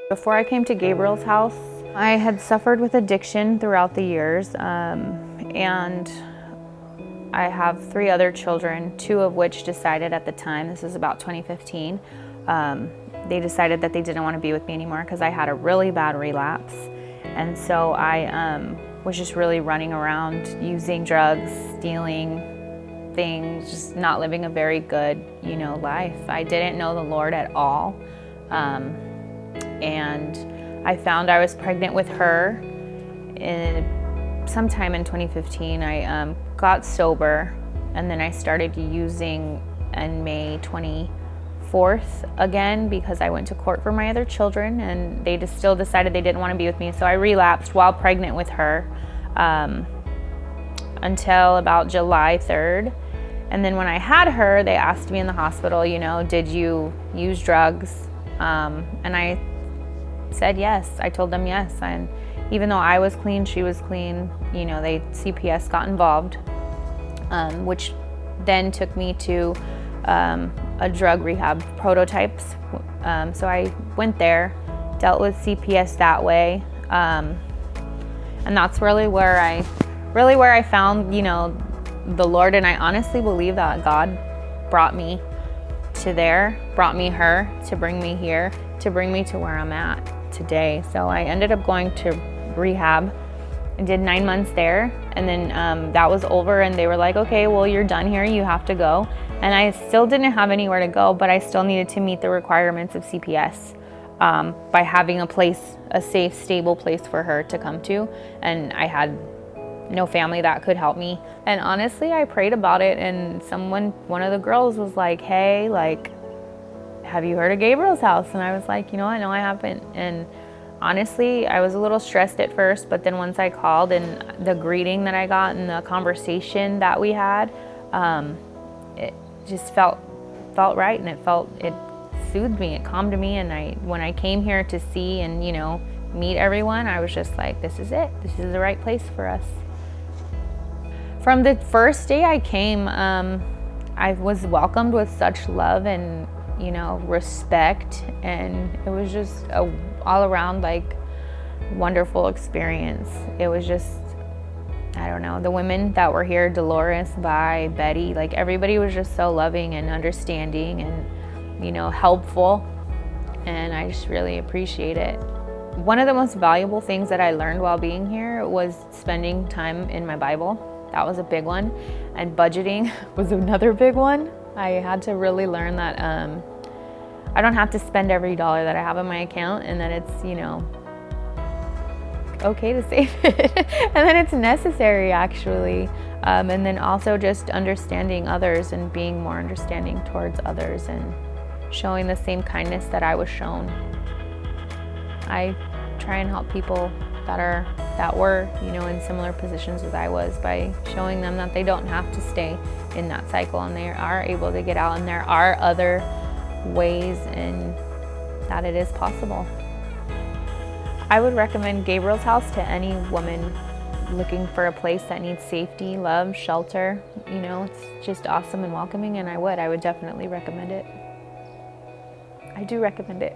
Before I came to Gabriel's house, I had suffered with addiction throughout the years, and I have 3 other children, 2 of which decided at the time, this is about 2015, they decided that they didn't want to be with me anymore because I had a really bad relapse. And so I was just really running around using drugs, stealing things, just not living a very good, life. I didn't know the Lord at all. And I found I was pregnant with her sometime in 2015. I got sober, and then I started using on May 24th again because I went to court for my other children, and they just still decided they didn't want to be with me. So I relapsed while pregnant with her until about July 3rd. And then when I had her, they asked me in the hospital, did you use drugs? And I said yes. I told them yes. And even though I was clean, she was clean, CPS got involved, which then took me to a drug rehab Prototypes. So I went there, dealt with CPS that way. And that's really where I found, the Lord. And I honestly believe that God brought me to there, brought me her to bring me here, to bring me to where I'm at today. So I ended up going to rehab. I did 9 months there, and then that was over, and they were like, okay, well, you're done here, you have to go. And I still didn't have anywhere to go, but I still needed to meet the requirements of CPS by having a safe, stable place for her to come to. And I had no family that could help me. And honestly, I prayed about it, and one of the girls was like, hey, have you heard of Gabriel's house? And I was like, no, I haven't. And honestly, I was a little stressed at first, but then once I called and the greeting that I got and the conversation that we had, it just felt right, and it soothed me, it calmed me. And when I came here to see and, meet everyone, I was just like, this is it. This is the right place for us. From the first day I came, I was welcomed with such love and, respect, and it was just a all around wonderful experience. It was just, I don't know, the women that were here, Dolores, Vi, Betty, everybody was just so loving and understanding and, helpful, and I just really appreciate it. One of the most valuable things that I learned while being here was spending time in my Bible. That was a big one, and budgeting was another big one. I had to really learn that I don't have to spend every dollar that I have in my account, and that it's, okay to save it, and that it's necessary actually. And then also just understanding others and being more understanding towards others and showing the same kindness that I was shown. I try and help people that were, in similar positions as I was, by showing them that they don't have to stay in that cycle, and they are able to get out, and there are other ways, and that it is possible. I would recommend Gabriel's house to any woman looking for a place that needs safety, love, shelter. It's just awesome and welcoming, and I would definitely recommend it. I do recommend it.